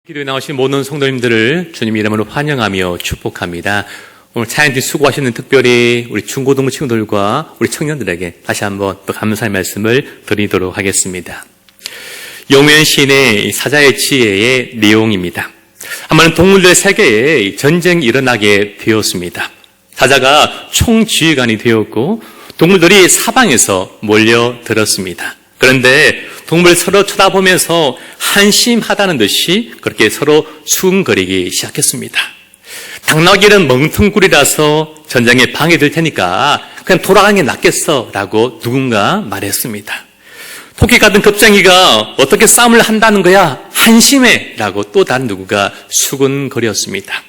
기도에 나오신 모든 성도님들을 주님 이름으로 환영하며 축복합니다. 오늘 찬양팀 수고하시는 특별히 우리 중고등부 친구들과 우리 청년들에게 다시 한번 또 감사의 말씀을 드리도록 하겠습니다. 용현 시인의 사자의 지혜의 내용입니다. 한번 동물들 세계에 전쟁이 일어나게 되었습니다. 사자가 총지휘관이 되었고 동물들이 사방에서 몰려들었습니다. 그런데 동물 서로 쳐다보면서 한심하다는 듯이 그렇게 서로 수근거리기 시작했습니다. 당나귀는 멍텅구리라서 전쟁에 방해될 테니까 그냥 돌아가는 게 낫겠어 라고 누군가 말했습니다. 토끼 같은 겁쟁이가 어떻게 싸움을 한다는 거야? 한심해 라고 또 다른 누구가 수근거렸습니다.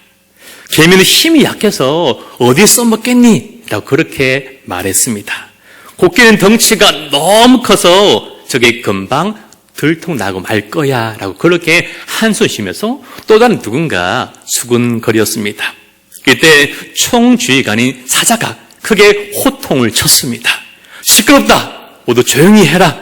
개미는 힘이 약해서 어디 써먹겠니? 라고 그렇게 말했습니다. 코끼리는 덩치가 너무 커서 저게 금방 들통나고 말 거야 라고 그렇게 한숨 쉬면서 또 다른 누군가 수근거렸습니다. 그때 총주의관인 사자가 크게 호통을 쳤습니다. 시끄럽다! 모두 조용히 해라!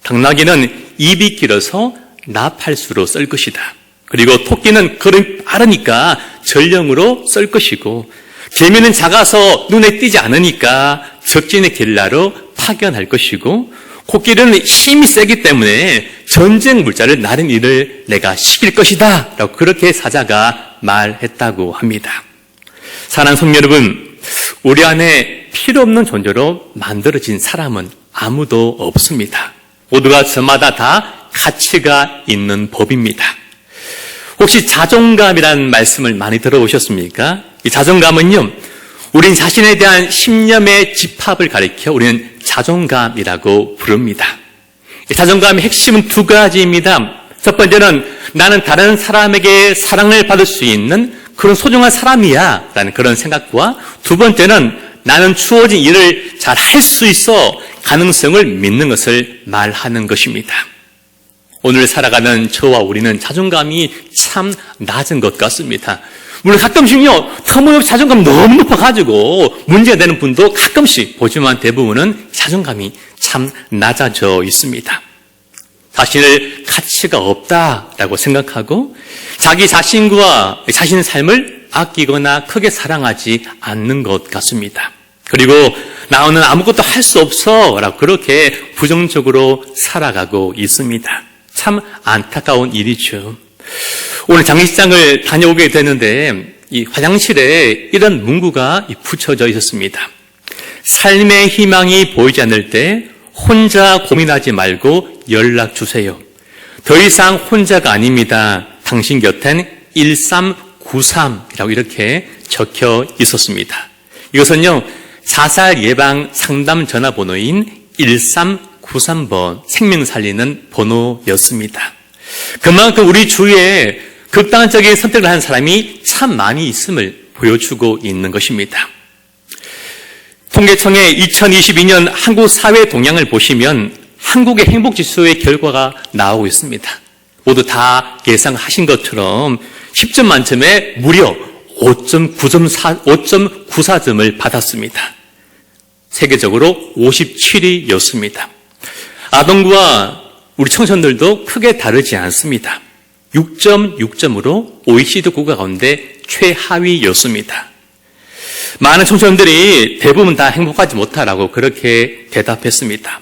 당나귀는 입이 길어서 나팔수로 썰 것이다. 그리고 토끼는 걸음이 빠르니까 전령으로 썰 것이고 개미는 작아서 눈에 띄지 않으니까 적진의 겔라로 파견할 것이고 코끼리는 힘이 세기 때문에 전쟁 물자를 나른 일을 내가 시킬 것이다 라고 그렇게 사자가 말했다고 합니다. 사랑하는 성도 여러분, 우리 안에 필요 없는 존재로 만들어진 사람은 아무도 없습니다. 모두가 저마다 다 가치가 있는 법입니다. 혹시 자존감이라는 말씀을 많이 들어보셨습니까? 이 자존감은요, 우린 자신에 대한 신념의 집합을 가리켜 우리는 자존감이라고 부릅니다. 이 자존감의 핵심은 두 가지입니다. 첫 번째는 나는 다른 사람에게 사랑을 받을 수 있는 그런 소중한 사람이야 라는 그런 생각과 두 번째는 나는 주어진 일을 잘 할 수 있어 가능성을 믿는 것을 말하는 것입니다. 오늘 살아가는 저와 우리는 자존감이 참 낮은 것 같습니다. 물론 가끔씩요, 터무니없이 자존감 너무 높아가지고 문제가 되는 분도 가끔씩 보지만 대부분은 자존감이 참 낮아져 있습니다. 자신을 가치가 없다라고 생각하고 자기 자신과 자신의 삶을 아끼거나 크게 사랑하지 않는 것 같습니다. 그리고 나는 아무것도 할 수 없어 라고 그렇게 부정적으로 살아가고 있습니다. 참 안타까운 일이죠. 오늘 장례식장을 다녀오게 됐는데 이 화장실에 이런 문구가 붙여져 있었습니다. 삶의 희망이 보이지 않을 때 혼자 고민하지 말고 연락 주세요. 더 이상 혼자가 아닙니다. 당신 곁엔 1393이라고 이렇게 적혀 있었습니다. 이것은요, 자살 예방 상담 전화번호인 1393번 생명 살리는 번호였습니다. 그만큼 우리 주위에 극단적인 선택을 하는 사람이 참 많이 있음을 보여주고 있는 것입니다. 통계청의 2022년 한국 사회 동향을 보시면 한국의 행복지수의 결과가 나오고 있습니다. 모두 다 예상하신 것처럼 10점 만점에 무려 5.94점을 받았습니다. 세계적으로 57위였습니다. 아동부와 우리 청소년들도 크게 다르지 않습니다. 6.6점으로 OECD 국가 가운데 최하위였습니다. 많은 청소년들이 대부분 다 행복하지 못하라고 그렇게 대답했습니다.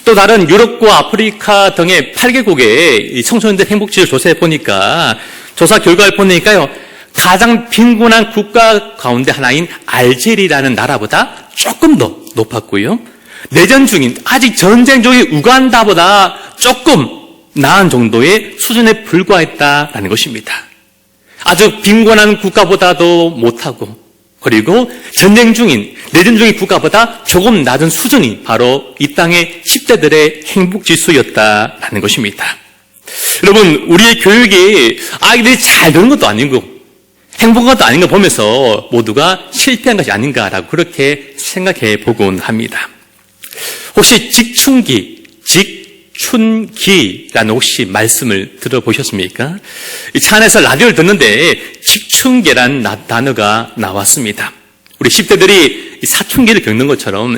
또 다른 유럽과 아프리카 등의 8개국의 청소년들 행복지를 조사해 보니까 조사 결과를 보니까요, 가장 빈곤한 국가 가운데 하나인 알제리라는 나라보다 조금 더 높았고요. 내전 중인 아직 전쟁 중인 우간다보다 조금 나은 정도의 수준에 불과했다라는 것입니다. 아주 빈곤한 국가보다도 못하고 그리고 전쟁 중인 내전 중인 국가보다 조금 낮은 수준이 바로 이 땅의 10대들의 행복지수였다라는 것입니다. 여러분, 우리의 교육이 아이들이 잘 되는 것도 아니고 행복한 것도 아닌 거 보면서 모두가 실패한 것이 아닌가라고 그렇게 생각해 보곤 합니다. 혹시 직춘기라는 혹시 말씀을 들어보셨습니까? 이 차 안에서 라디오를 듣는데 직춘기라는 단어가 나왔습니다. 우리 10대들이 사춘기를 겪는 것처럼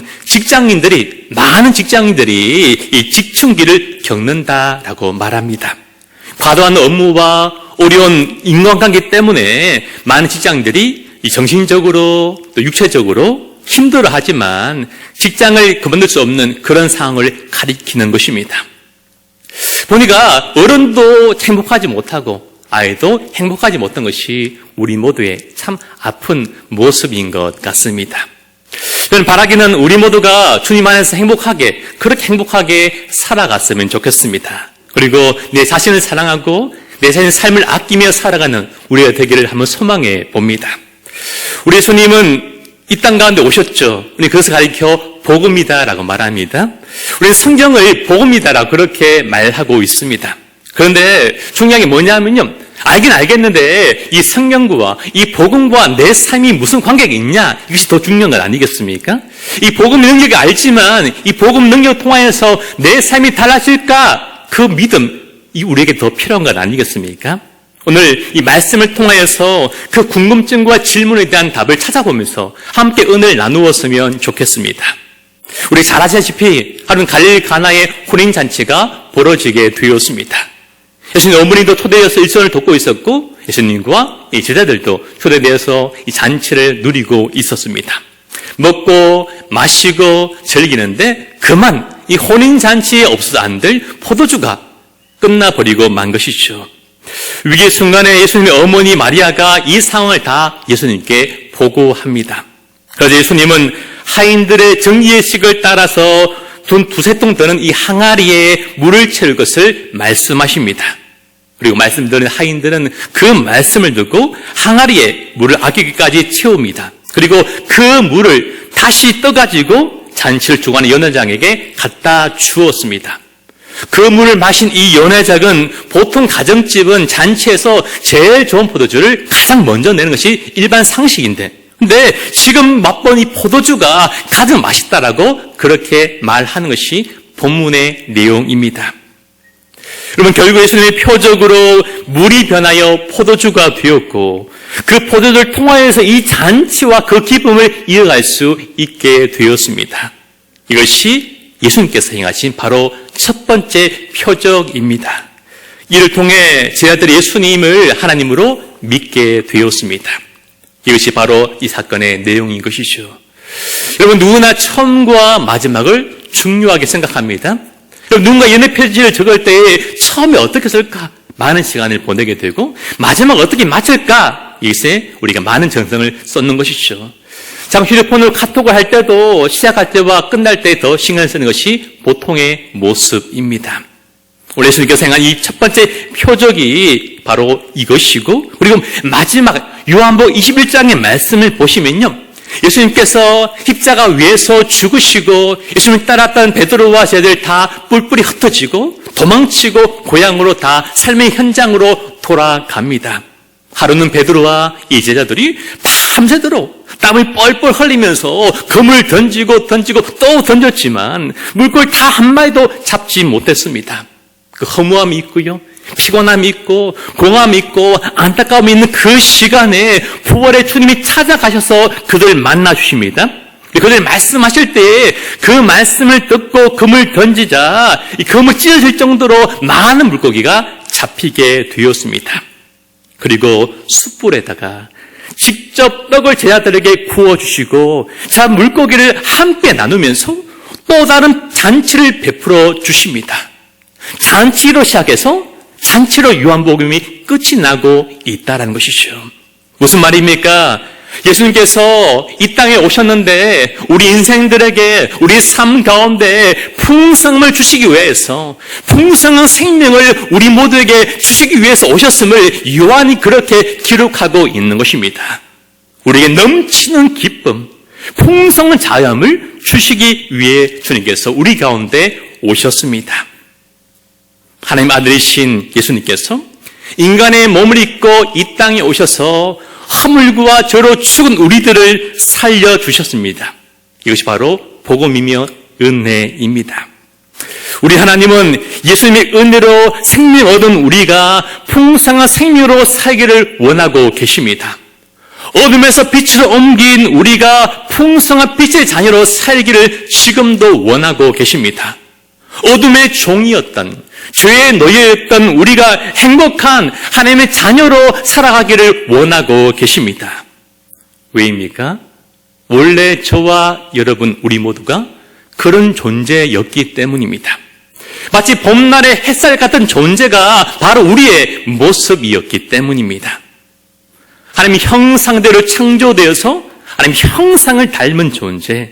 많은 직장인들이 이 직춘기를 겪는다라고 말합니다. 과도한 업무와 어려운 인간관계 때문에 많은 직장인들이 정신적으로 또 육체적으로 힘들어하지만 직장을 그만둘 수 없는 그런 상황을 가리키는 것입니다. 보니까 어른도 행복하지 못하고 아이도 행복하지 못한 것이 우리 모두의 참 아픈 모습인 것 같습니다. 저는 바라기는 우리 모두가 주님 안에서 행복하게, 그렇게 행복하게 살아갔으면 좋겠습니다. 그리고 내 자신을 사랑하고 내 자신의 삶을 아끼며 살아가는 우리가 되기를 한번 소망해 봅니다. 우리 예수님은 이 땅 가운데 오셨죠. 우리 그것을 가리켜 복음이다라고 말합니다. 우리는 성경을 복음이다라고 그렇게 말하고 있습니다. 그런데 중요한 게 뭐냐면요, 알긴 알겠는데 이 성경과 이 복음과 내 삶이 무슨 관계가 있냐, 이것이 더 중요한 것 아니겠습니까? 이 복음 능력이 알지만 이 복음 능력 통하여서 내 삶이 달라질까, 그 믿음, 이 우리에게 더 필요한 것 아니겠습니까? 오늘 이 말씀을 통하여서 그 궁금증과 질문에 대한 답을 찾아보면서 함께 은혜를 나누었으면 좋겠습니다. 우리 잘 아시다시피 하루는 갈릴리 가나의 혼인잔치가 벌어지게 되었습니다. 예수님 어머니도 초대되어서 일손을 돕고 있었고 예수님과 이 제자들도 초대되어서 이 잔치를 누리고 있었습니다. 먹고 마시고 즐기는데 그만 이 혼인잔치에 없어도 안 될 포도주가 끝나버리고 만 것이죠. 위기의 순간에 예수님의 어머니 마리아가 이 상황을 다 예수님께 보고합니다. 그래서 예수님은 하인들의 정예식을 따라서 두세 통 되는 이 항아리에 물을 채울 것을 말씀하십니다. 그리고 말씀드린 하인들은 그 말씀을 듣고 항아리에 물을 아끼기까지 채웁니다. 그리고 그 물을 다시 떠가지고 잔치를 주관하는 연회장에게 갖다 주었습니다. 그 물을 마신 이 연회장은 보통 가정집은 잔치에서 제일 좋은 포도주를 가장 먼저 내는 것이 일반 상식인데, 근데 지금 맛본 이 포도주가 가장 맛있다라고 그렇게 말하는 것이 본문의 내용입니다. 여러분, 결국 예수님의 표적으로 물이 변하여 포도주가 되었고 그 포도주를 통하여서 이 잔치와 그 기쁨을 이어갈 수 있게 되었습니다. 이것이 예수님께서 행하신 바로 첫 번째 표적입니다. 이를 통해 제자들이 예수님을 하나님으로 믿게 되었습니다. 이것이 바로 이 사건의 내용인 것이죠. 여러분, 누구나 처음과 마지막을 중요하게 생각합니다. 여러분, 누군가 연애 편지를 적을 때 처음에 어떻게 쓸까? 많은 시간을 보내게 되고 마지막을 어떻게 맞출까? 이것에 우리가 많은 정성을 쏟는 것이죠. 참, 휴대폰으로 카톡을 할 때도 시작할 때와 끝날 때 더 신경을 쓰는 것이 보통의 모습입니다. 우리 예수님께서 행한 이 첫 번째 표적이 바로 이것이고, 그리고 마지막 요한복음 21장의 말씀을 보시면요, 예수님께서 십자가 위에서 죽으시고 예수님 따랐던 베드로와 제자들 다 뿔뿔이 흩어지고 도망치고 고향으로 다 삶의 현장으로 돌아갑니다. 하루는 베드로와 이 제자들이 밤새도록 땀을 뻘뻘 흘리면서 검을 던지고 또 던졌지만 물고기 다 한 마리도 잡지 못했습니다. 그 허무함이 있고요, 피곤함이 있고 공허함이 있고 안타까움이 있는 그 시간에 부활의 주님이 찾아가셔서 그들을 만나 주십니다. 그들 말씀하실 때 그 말씀을 듣고 검을 던지자 이 검을 찢어질 정도로 많은 물고기가 잡히게 되었습니다. 그리고 숯불에다가 직접 떡을 제자들에게 구워주시고 자, 물고기를 함께 나누면서 또 다른 잔치를 베풀어 주십니다. 잔치로 시작해서 잔치로 요한복음이 끝이 나고 있다는 것이죠. 무슨 말입니까? 예수님께서 이 땅에 오셨는데 우리 인생들에게 우리 삶 가운데 풍성을 주시기 위해서, 풍성한 생명을 우리 모두에게 주시기 위해서 오셨음을 요한이 그렇게 기록하고 있는 것입니다. 우리에게 넘치는 기쁨, 풍성한 자유함을 주시기 위해 주님께서 우리 가운데 오셨습니다. 하나님 아들이신 예수님께서 인간의 몸을 입고 이 땅에 오셔서 허물과 죄로 죽은 우리들을 살려주셨습니다. 이것이 바로 복음이며 은혜입니다. 우리 하나님은 예수님의 은혜로 생명 얻은 우리가 풍성한 생명으로 살기를 원하고 계십니다. 어둠에서 빛으로 옮긴 우리가 풍성한 빛의 자녀로 살기를 지금도 원하고 계십니다. 어둠의 종이었던, 죄에 놓여있던 우리가 행복한 하나님의 자녀로 살아가기를 원하고 계십니다. 왜입니까? 원래 저와 여러분 우리 모두가 그런 존재였기 때문입니다. 마치 봄날의 햇살 같은 존재가 바로 우리의 모습이었기 때문입니다. 하나님 형상대로 창조되어서 하나님 형상을 닮은 존재,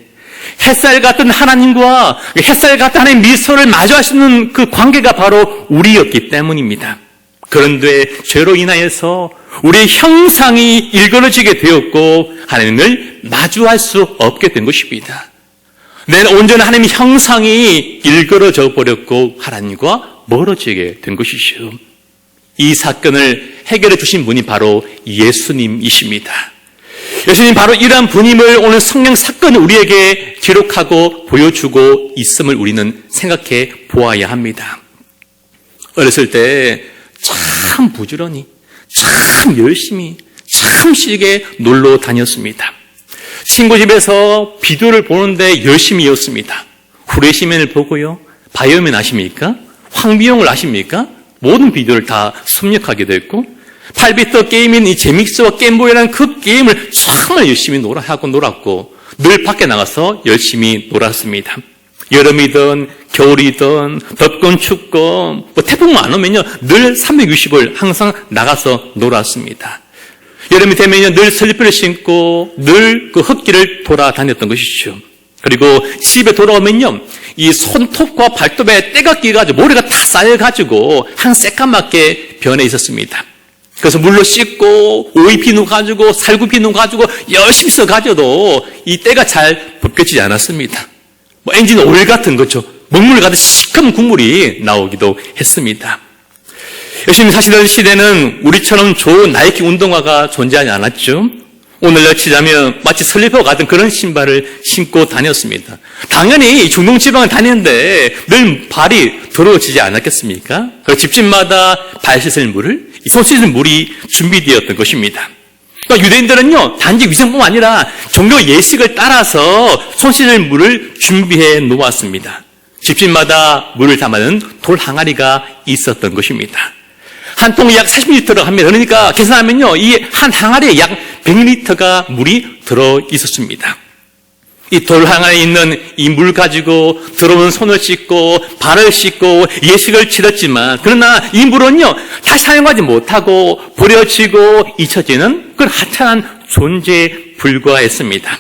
햇살 같은 하나님과 햇살 같은 하나님의 미소를 마주하시는 그 관계가 바로 우리였기 때문입니다. 그런데 죄로 인하여서 우리의 형상이 일그러지게 되었고 하나님을 마주할 수 없게 된 것입니다. 내 온전한 하나님의 형상이 일그러져 버렸고 하나님과 멀어지게 된 것이죠. 이 사건을 해결해 주신 분이 바로 예수님이십니다. 예수님 바로 이러한 분임을 오늘 성령 사건을 우리에게 기록하고 보여주고 있음을 우리는 생각해 보아야 합니다. 어렸을 때 참 부지런히, 참 열심히, 참 시게 놀러 다녔습니다. 친구 집에서 비디오를 보는데 열심히였습니다. 후레시맨을 보고요. 바이오맨 아십니까? 황비용을 아십니까? 모든 비디오를 다 섭렵하게 됐고 8비트 게임인 이 제믹스와 게임보이라는 그 게임을 정말 열심히 놀았고 늘 밖에 나가서 열심히 놀았습니다. 여름이든 겨울이든 덥건 춥건 태풍만 안 오면요 늘 360을 항상 나가서 놀았습니다. 여름이 되면요 늘 슬리퍼를 신고 늘 그 흙길을 돌아다녔던 것이죠. 그리고 집에 돌아오면요 이 손톱과 발톱에 때가 끼가지고 모래가 다 쌓여가지고 한 새까맣게 변해 있었습니다. 그래서 물로 씻고 오이 비누 가지고 살구 비누 가지고 열심히 써가지고도 이 때가 잘 벗겨지지 않았습니다. 엔진 오일 같은 거죠. 먹물 가득 시커먼 국물이 나오기도 했습니다. 열심히 사시던 시대는 우리처럼 좋은 나이키 운동화가 존재하지 않았죠. 오늘날 치자면 마치 슬리퍼 같은 그런 신발을 신고 다녔습니다. 당연히 중동지방을 다녔는데 늘 발이 더러워지지 않았겠습니까? 그래서 집집마다 발 씻을 물을, 손 씻을 물이 준비되었던 것입니다. 그러니까 유대인들은요 단지 위생뿐만 아니라 종교 예식을 따라서 손 씻을 물을 준비해 놓았습니다. 집집마다 물을 담아는 돌 항아리가 있었던 것입니다. 한 통에 약 40리터를 합니다. 그러니까 계산하면요 이 한 항아리에 약 100리터가 물이 들어 있었습니다. 이 돌 항아리에 있는 이 물 가지고 들어오는 손을 씻고 발을 씻고 예식을 치렀지만 그러나 이 물은요 다시 사용하지 못하고 버려지고 잊혀지는 그런 하찮은 존재에 불과했습니다.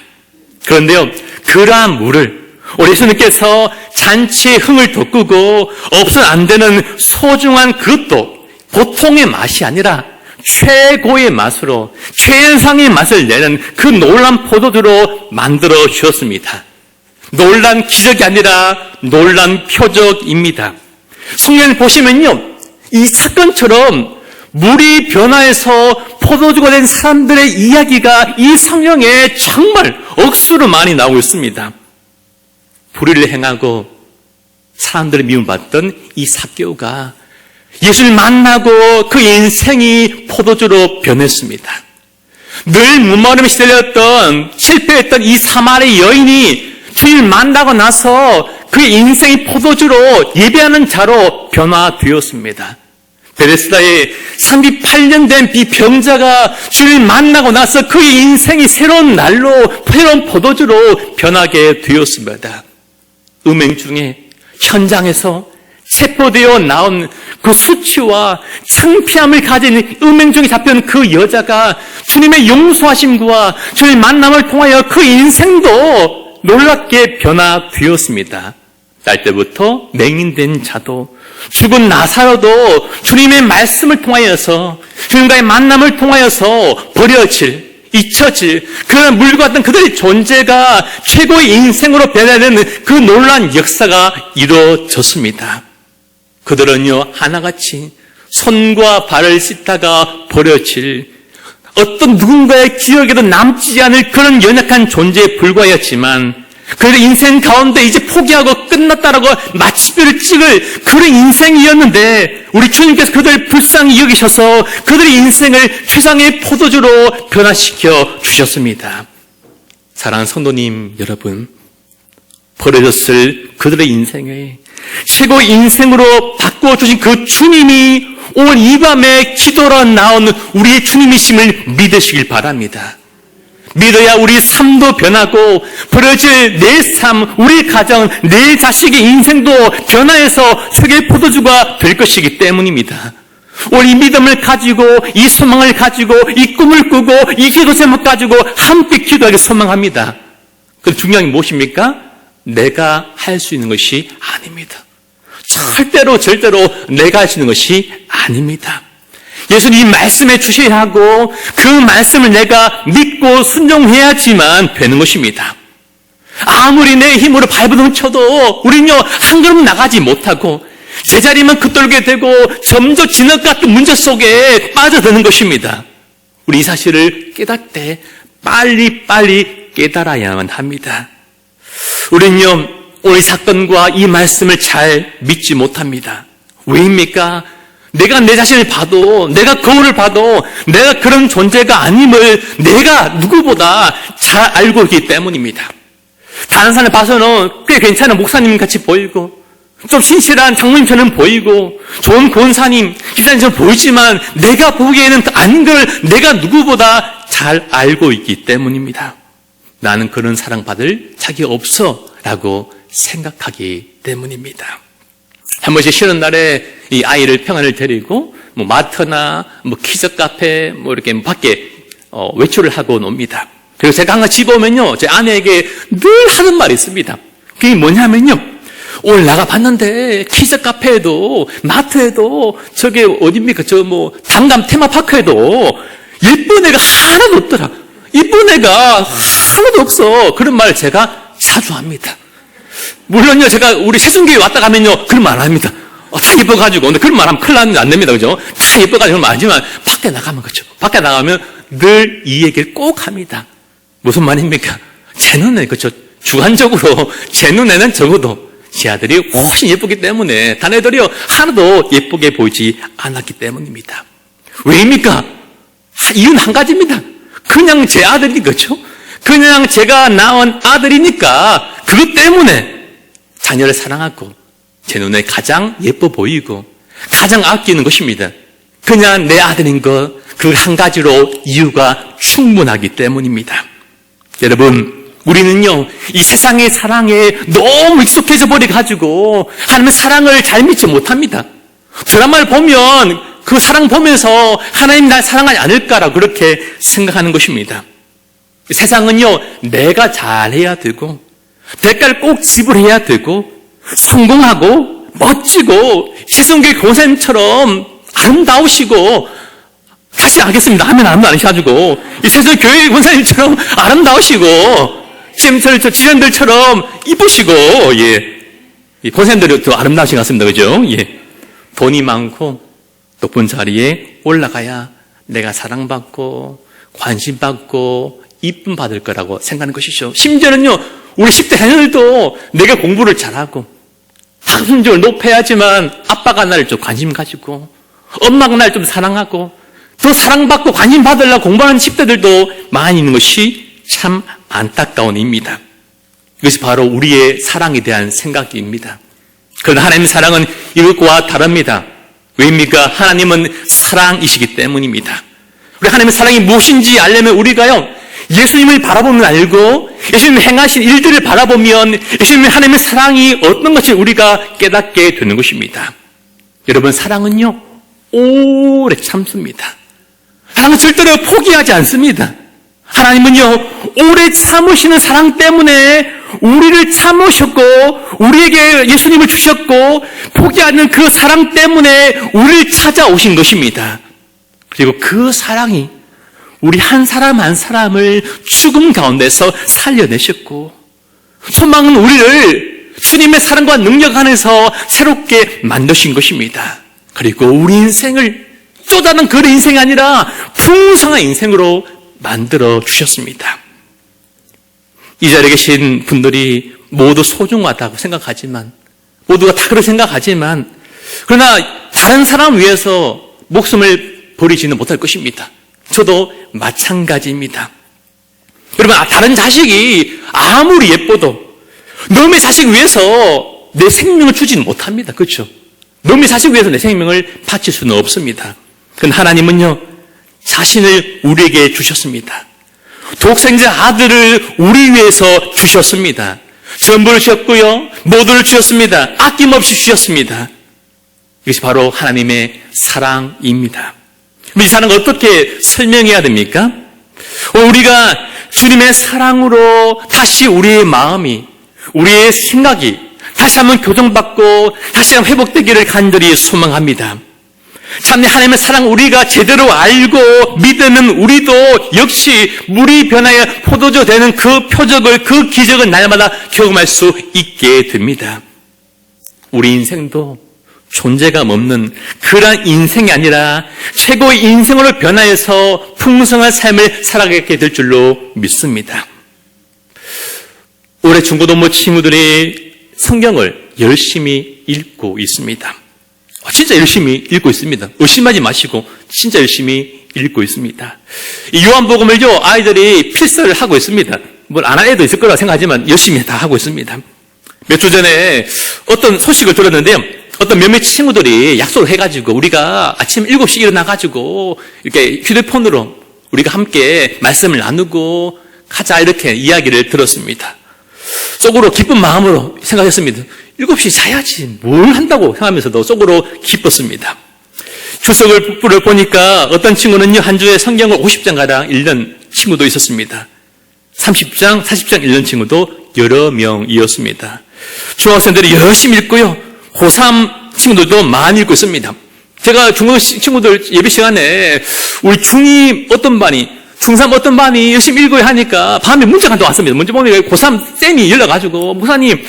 그런데요 그러한 물을 우리 예수님께서 잔치의 흥을 돋구고 없어는 안 되는 소중한 그것도 보통의 맛이 아니라 최고의 맛으로 최연상의 맛을 내는 그 놀란 포도주로 만들어 주었습니다. 놀란 기적이 아니라 놀란 표적입니다. 성경을 보시면요 이 사건처럼 물이 변화해서 포도주가 된 사람들의 이야기가 이 성경에 정말 억수로 많이 나오고 있습니다. 불의를 행하고 사람들의 미움을 받던 이 삭개오가 예수를 만나고 그 인생이 포도주로 변했습니다. 늘 무마름에 시달렸던 실패했던 이 사마리 여인이 주님을 만나고 나서 그 인생이 포도주로 예배하는 자로 변화되었습니다. 베데스다에 38년 된 비병자가 주님을 만나고 나서 그 인생이 새로운 날로 새로운 포도주로 변하게 되었습니다. 음행 중에 현장에서 체포되어 나온 그 수치와 창피함을 가진 음행 중에 잡힌 그 여자가 주님의 용서하심과 주님의 만남을 통하여 그 인생도 놀랍게 변화되었습니다. 날 때부터 맹인된 자도 죽은 나사로도 주님의 말씀을 통하여서 주님과의 만남을 통하여서 버려질 잊혀질 그런 물과 같은 그들의 존재가 최고의 인생으로 변화되는 그 놀라운 역사가 이루어졌습니다. 그들은요 하나같이 손과 발을 씻다가 버려질 어떤 누군가의 기억에도 남지 않을 그런 연약한 존재에 불과하였지만 그들의 인생 가운데 이제 포기하고 끝났다라고 마침표를 찍을 그런 인생이었는데 우리 주님께서 그들을 불쌍히 여기셔서 그들의 인생을 최상의 포도주로 변화시켜 주셨습니다. 사랑하는 성도님 여러분, 버려졌을 그들의 인생에 최고 인생으로 바꿔주신 그 주님이 오늘 이 밤에 기도로 나오는 우리의 주님이심을 믿으시길 바랍니다. 믿어야 우리 삶도 변하고 벌어질 내 삶, 우리 가정, 내 자식의 인생도 변화해서 세계 포도주가 될 것이기 때문입니다. 오늘 이 믿음을 가지고 이 소망을 가지고 이 꿈을 꾸고 이 기도 제목 가지고 함께 기도하기 소망합니다. 그 중요한 게 무엇입니까? 내가 할 수 있는 것이 아닙니다. 절대로 내가 할 수 있는 것이 아닙니다. 예수님 이 말씀에 주셔야 하고 그 말씀을 내가 믿고 순종해야지만 되는 것입니다. 아무리 내 힘으로 발버둥 쳐도 우리는요 한 걸음 나가지 못하고 제자리만 긋돌게 되고 점점 진흙 같은 문제 속에 빠져드는 것입니다. 우리 이 사실을 깨닫을 때 빨리 깨달아야만 합니다. 우리는요 오늘 이 사건과 이 말씀을 잘 믿지 못합니다. 왜입니까? 내가 내 자신을 봐도, 내가 거울을 봐도 내가 그런 존재가 아님을 내가 누구보다 잘 알고 있기 때문입니다. 다른 사람을 봐서는 꽤 괜찮은 목사님 같이 보이고 좀 신실한 장로님처럼 보이고 좋은 권사님, 기사님처럼 보이지만 내가 보기에는 아닌 걸 내가 누구보다 잘 알고 있기 때문입니다. 나는 그런 사랑받을 자격이 없어 라고 생각하기 때문입니다. 한 번씩 쉬는 날에 이 아이를 평안을 데리고 마트나 키즈 카페 이렇게 밖에 외출을 하고 놉니다. 그리고 제가 항상 집에 오면요 제 아내에게 늘 하는 말이 있습니다. 그게 뭐냐면요 오늘 나가 봤는데 키즈 카페에도 마트에도 저게 어딥니까 단감 테마파크에도 예쁜 애가 하나도 없더라. 예쁜 애가 하나도 없어. 그런 말을 제가 자주 합니다. 물론요, 제가 우리 세순교회 왔다 가면요, 그런 말 안 합니다. 다 예뻐가지고. 근데 그런 말 하면 큰일 안 됩니다. 그죠? 다 예뻐가지고 그런 말 하지만, 밖에 나가면 그렇죠. 밖에 나가면 늘 이 얘기를 꼭 합니다. 무슨 말입니까? 제 눈에, 그렇죠. 주관적으로, 제 눈에는 적어도 제 아들이 훨씬 예쁘기 때문에, 단 애들이요, 하나도 예쁘게 보이지 않았기 때문입니다. 왜입니까? 이유는 한 가지입니다. 그냥 제 아들이, 그렇죠? 그냥 제가 낳은 아들이니까, 그것 때문에, 자녀를 사랑하고 제 눈에 가장 예뻐 보이고 가장 아끼는 것입니다. 그냥 내 아들인 것, 그 한 가지로 이유가 충분하기 때문입니다. 여러분, 우리는요 이 세상의 사랑에 너무 익숙해져 버려가지고 하나님의 사랑을 잘 믿지 못합니다. 드라마를 보면 그 사랑 보면서 하나님 날 사랑하지 않을까라고 그렇게 생각하는 것입니다. 세상은요 내가 잘해야 되고 대가를 꼭 지불해야 되고 성공하고 멋지고 세순교회 권사님처럼 아름다우시고 다시 하겠습니다 하면 아무도 안 하셔가지고 이 세순교회 권사님처럼 아름다우시고 저 지연들처럼 이쁘시고 이 권사님들이 더 아름다우신 것 같습니다. 그죠? 돈이 많고 높은 자리에 올라가야 내가 사랑받고 관심받고 이쁨 받을 거라고 생각하는 것이죠. 심지어는요 우리 10대 자녀들도 내가 공부를 잘하고 학습력을 높여야지만 아빠가 나를 좀 관심 가지고 엄마가 나를 좀 사랑하고 더 사랑받고 관심 받으려고 공부하는 10대들도 많이 있는 것이 참 안타까운 일입니다. 이것이 바로 우리의 사랑에 대한 생각입니다. 그러나 하나님의 사랑은 이것과 다릅니다. 왜입니까? 하나님은 사랑이시기 때문입니다. 우리 하나님의 사랑이 무엇인지 알려면 우리가요 예수님을 바라보면 알고 예수님이 행하신 일들을 바라보면 예수님의 하나님의 사랑이 어떤 것을 우리가 깨닫게 되는 것입니다. 여러분, 사랑은요 오래 참습니다. 사랑은 절대로 포기하지 않습니다. 하나님은요 오래 참으시는 사랑 때문에 우리를 참으셨고 우리에게 예수님을 주셨고 포기하는 그 사랑 때문에 우리를 찾아오신 것입니다. 그리고 그 사랑이 우리 한 사람 한 사람을 죽음 가운데서 살려내셨고 소망은 우리를 주님의 사랑과 능력 안에서 새롭게 만드신 것입니다. 그리고 우리 인생을 쪼다는 그런 인생이 아니라 풍성한 인생으로 만들어 주셨습니다. 이 자리에 계신 분들이 모두 소중하다고 생각하지만 모두가 다 그렇게 생각하지만 그러나 다른 사람을 위해서 목숨을 버리지는 못할 것입니다. 저도 마찬가지입니다. 여러분, 다른 자식이 아무리 예뻐도 너의 자식 위해서 내 생명을 주지는 못합니다. 그렇죠? 너의 자식 위해서 내 생명을 바칠 수는 없습니다. 그런데 하나님은요, 자신을 우리에게 주셨습니다. 독생자 아들을 우리 위해서 주셨습니다. 전부를 주셨고요, 모두를 주셨습니다. 아낌없이 주셨습니다. 이것이 바로 하나님의 사랑입니다. 이 사랑을 어떻게 설명해야 됩니까? 우리가 주님의 사랑으로 다시 우리의 마음이, 우리의 생각이 다시 한번 교정받고 다시 한번 회복되기를 간절히 소망합니다. 참된 하나님의 사랑 우리가 제대로 알고 믿는 우리도 역시 물이 변하여 포도주 되는 그 표적을, 그 기적을 날마다 경험할 수 있게 됩니다. 우리 인생도 존재감 없는 그러한 인생이 아니라 최고의 인생으로 변화해서 풍성한 삶을 살아가게 될 줄로 믿습니다. 올해 중고등부 친구들이 성경을 열심히 읽고 있습니다. 진짜 열심히 읽고 있습니다. 의심하지 마시고 진짜 열심히 읽고 있습니다. 이 요한복음을요, 아이들이 필사를 하고 있습니다. 뭘 안 할 애도 있을 거라 생각하지만 열심히 다 하고 있습니다. 몇 주 전에 어떤 소식을 들었는데요. 어떤 몇몇 친구들이 약속을 해가지고 우리가 아침 7시 일어나가지고 이렇게 휴대폰으로 우리가 함께 말씀을 나누고 가자 이렇게 이야기를 들었습니다. 속으로 기쁜 마음으로 생각했습니다. 7시 자야지 뭘 한다고 생각하면서도 속으로 기뻤습니다. 출석을 보니까 어떤 친구는요, 한 주에 성경을 50장가량 읽는 친구도 있었습니다. 30장, 40장 읽는 친구도 여러 명이었습니다. 중학생들이 열심히 읽고요, 고3 친구들도 많이 읽고 있습니다. 제가 중학교 친구들 예배 시간에 우리 중2 어떤 반이, 중3 어떤 반이 열심히 읽어야 하니까 밤에 문자가 또 왔습니다. 문자 보니까 고3 쌤이 연락가지고, 목사님,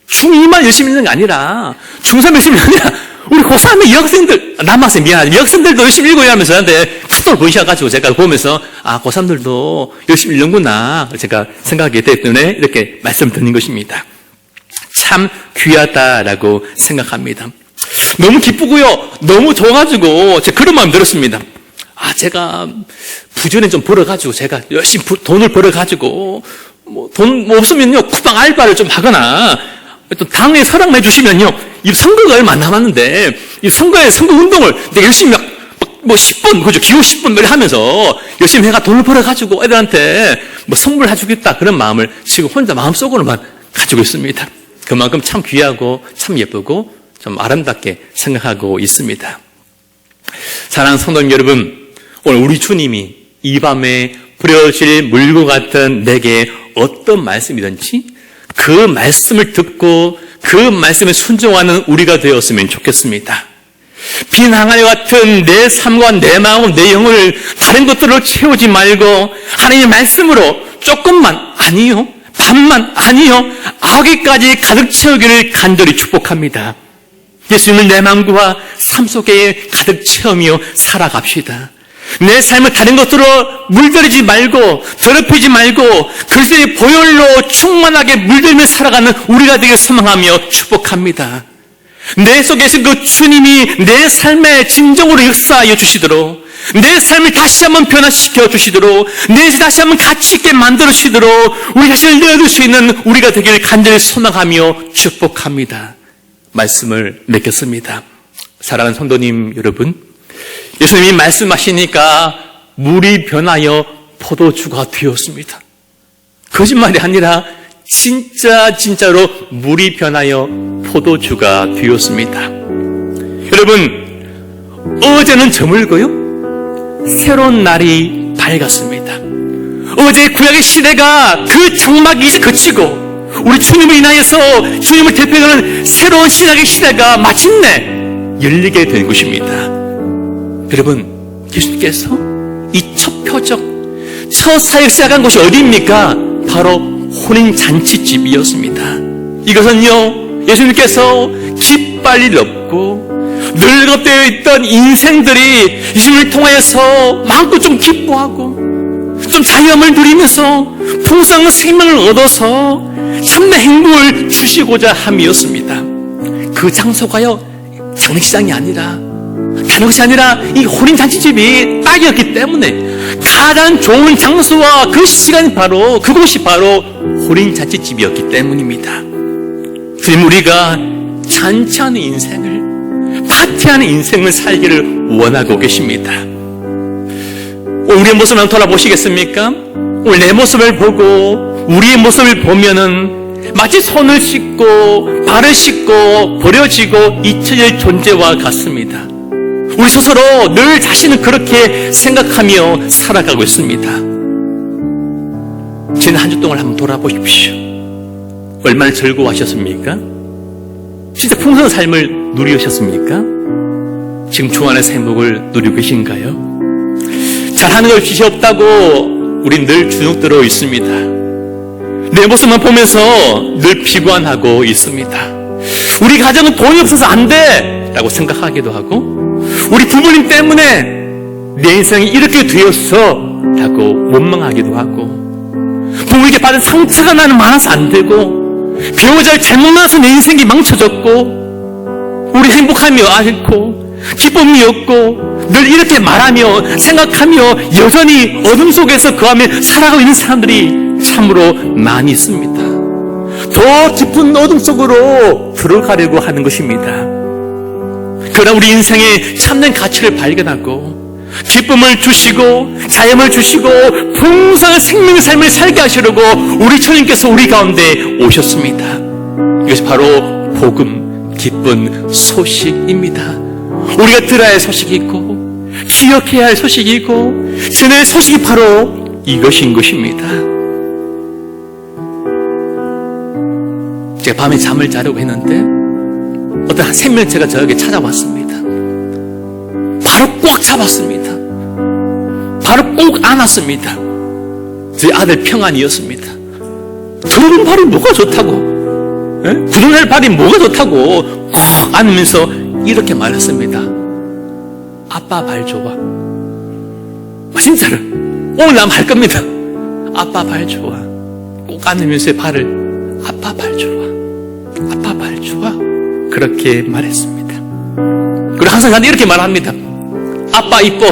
중2만 열심히 읽는 게 아니라 중3 열심히 읽는 게 아니라 우리 고3의 여학생들, 남학생 미안하지, 여학생들도 열심히 읽어야 하면서 저한테 푸도를 보이셔가지고 제가 보면서 고3들도 열심히 읽는구나 제가 생각하게 됐기 때문에 이렇게 말씀 드린 것입니다. 참 귀하다라고 생각합니다. 너무 기쁘고요, 너무 좋아가지고 제가 그런 마음 들었습니다. 제가 부전에 좀 벌어가지고 제가 열심히 돈을 벌어가지고 돈 없으면요 쿠팡 알바를 좀 하거나 또 당에 서랑을 해주시면요, 이 선거가 얼마 안 남았는데 이 선거 운동을 내가 열심히 10분, 그죠? 기호 10분 하면서 열심히 해가 돈을 벌어가지고 애들한테 선물 해주겠다 그런 마음을 지금 혼자 마음속으로만 가지고 있습니다. 그만큼 참 귀하고 참 예쁘고 좀 아름답게 생각하고 있습니다. 사랑하는 성도님 여러분, 오늘 우리 주님이 이 밤에 부려질 물과 같은 내게 어떤 말씀이든지 그 말씀을 듣고 그 말씀에 순종하는 우리가 되었으면 좋겠습니다. 빈 항아리 같은 내 삶과 내 마음, 내 영을 다른 것들로 채우지 말고 하나님의 말씀으로 조금만, 아니요, 반만, 아니요, 9개까지 가득 채우기를 간절히 축복합니다. 예수님을 내 마음과 삶 속에 가득 채우며 살아갑시다. 내 삶을 다른 것들로 물들이지 말고 더럽히지 말고 그리스도의 보혈로 충만하게 물들며 살아가는 우리가 되길 소망하며 축복합니다. 내 속에서 그 주님이 내 삶에 진정으로 역사하여 주시도록, 내 삶을 다시 한번 변화시켜 주시도록, 내 삶을 다시 한번 가치 있게 만들어 주시도록 우리 자신을 내어줄 수 있는 우리가 되기를 간절히 소망하며 축복합니다. 말씀을 맺겠습니다. 사랑하는 성도님 여러분, 예수님이 말씀하시니까 물이 변하여 포도주가 되었습니다. 거짓말이 아니라 진짜로 물이 변하여 포도주가 되었습니다. 여러분, 어제는 저물고요, 새로운 날이 밝았습니다. 어제 구약의 시대가 그 장막이 이제 그치고 우리 주님을 인하여서 주님을 대표하는 새로운 신학의 시대가 마침내 열리게 된 것입니다. 여러분, 예수님께서 이 첫 표적, 첫 사역 시작한 곳이 어디입니까? 바로 혼인잔치집이었습니다. 이것은요, 예수님께서 기빨리 없고 늙어되어 있던 인생들이 예수님을 통하여서 마음껏 좀 기뻐하고 좀 자유함을 누리면서 풍성한 생명을 얻어서 참된 행복을 주시고자 함이었습니다. 그 장소가요, 장례식장이 아니라, 다른 것이 아니라 이 혼인잔치집이 딱이었기 때문에 가장 좋은 장소와 그 시간이 바로, 그곳이 바로 혼인잔치집이었기 때문입니다. 주님, 우리가 잔치하는 인생을, 파티하는 인생을 살기를 원하고 계십니다. 우리의 모습을 한번 돌아보시겠습니까? 오늘 내 모습을 보고 우리의 모습을 보면은 마치 손을 씻고 발을 씻고 버려지고 잊혀질 존재와 같습니다. 우리 스스로 늘 자신을 그렇게 생각하며 살아가고 있습니다. 지난 한 주 동안 한번 돌아보십시오. 얼마나 즐거워하셨습니까? 진짜 풍성한 삶을 누리셨습니까? 지금 주안의 행복을 누리고 계신가요? 잘하는 것이 없다고 우린 늘 주눅들어 있습니다. 내 모습만 보면서 늘 비관하고 있습니다. 우리 가정은 돈이 없어서 안 돼! 라고 생각하기도 하고, 우리 부모님 때문에 내 인생이 이렇게 되었어! 라고 원망하기도 하고, 부모에게 받은 상처가 나는 많아서 안 되고, 배우자를 잘못 만나서 내 인생이 망쳐졌고, 우리 행복하며 않고, 기쁨이 없고, 늘 이렇게 말하며 생각하며 여전히 어둠 속에서 거하며 살아가고 있는 사람들이 참으로 많이 있습니다. 더 깊은 어둠 속으로 들어가려고 하는 것입니다. 그러나 우리 인생의 참된 가치를 발견하고 기쁨을 주시고 자염을 주시고 풍성한 생명의 삶을 살게 하시려고 우리 주님께서 우리 가운데 오셨습니다. 이것이 바로 복음, 기쁜 소식입니다. 우리가 들어야 할 소식이 있고 기억해야 할 소식이 있고 전할 소식이 바로 이것인 것입니다. 제가 밤에 잠을 자려고 했는데 어떤 한 생명체가 저에게 찾아왔습니다. 바로 꽉 잡았습니다. 바로 꼭 안았습니다. 저희 아들 평안이었습니다. 더러운 발이 뭐가 좋다고, 부동날 발이 뭐가 좋다고 꼭 안으면서 이렇게 말했습니다. 아빠 발 좋아. 진짜로 오늘 난 할 겁니다. 아빠 발 좋아. 꼭 안으면서 발을 아빠 발 좋아. 아빠 발 좋아. 그렇게 말했습니다. 그리고 항상 저한테 이렇게 말합니다. 아빠 이뻐.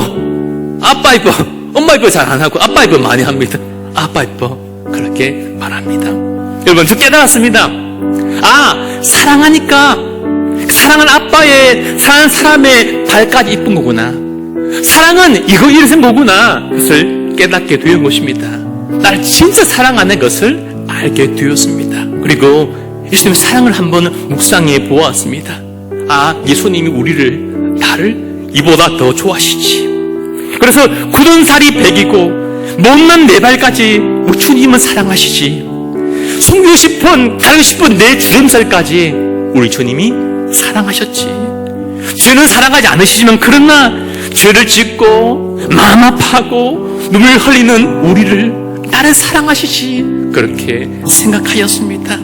아빠 이뻐. 엄마 이뻐 잘 안 하고 아빠 이뻐 많이 합니다. 아빠 이뻐. 그렇게 말합니다. 여러분, 저 깨달았습니다. 사랑하니까 사랑하는 아빠의, 사랑하는 사람의 발까지 이쁜 거구나. 사랑은 이거 이래서 뭐구나. 그것을 깨닫게 되는 것입니다. 나를 진짜 사랑하는 것을 알게 되었습니다. 그리고 예수님 사랑을 한번 묵상해 보았습니다. 예수님이 나를 이보다 더 좋아하시지. 그래서 굳은 살이 100이고 못난 내 발까지 우리 주님은 사랑하시지. 숨기고 싶은, 가리고 싶은 내 주름살까지 우리 주님이 사랑하셨지. 죄는 사랑하지 않으시지만 그러나 죄를 짓고 마음 아파하고 눈물 흘리는 우리를 나를 사랑하시지. 그렇게 생각하였습니다.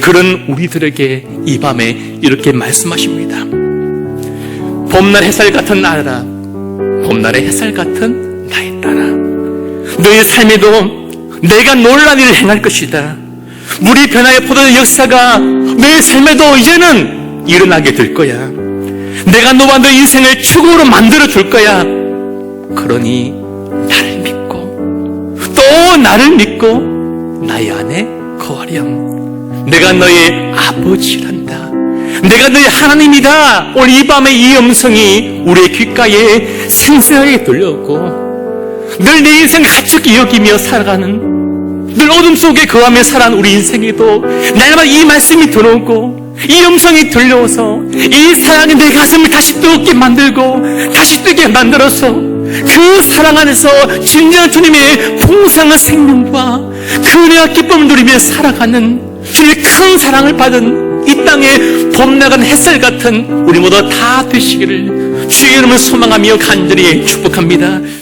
그런 우리들에게 이 밤에 이렇게 말씀하십니다. 봄날 햇살 같은 나라, 봄날의 햇살 같은 나의 딸아, 너의 삶에도 내가 놀라운 일을 행할 것이다. 물이 변화의 포도의 역사가 너의 삶에도 이제는 일어나게 될 거야. 내가 너와 너의 인생을 축복으로 만들어 줄 거야. 그러니 나를 믿고 또 나를 믿고 나의 안에 거하렴. 내가 너의 아버지란다. 내가 너의 하나님이다. 오늘 이 밤에 이 음성이 우리의 귓가에 생생하게 들려오고 늘 내 인생을 가축히 여기며 살아가는, 늘 어둠 속에 거하며 살아가는 우리 인생에도 날마다 이 말씀이 들어오고 이 음성이 들려와서 이 사랑이 내 가슴을 다시 뜨겁게 만들고 다시 뜨게 만들어서 그 사랑 안에서 진정한 주님의 풍성한 생명과 그 은혜와 기쁨을 누리며 살아가는 주님의 큰 사랑을 받은 이 땅에 봄나간 햇살 같은 우리 모두 다 되시기를 주의 이름을 소망하며 간절히 축복합니다.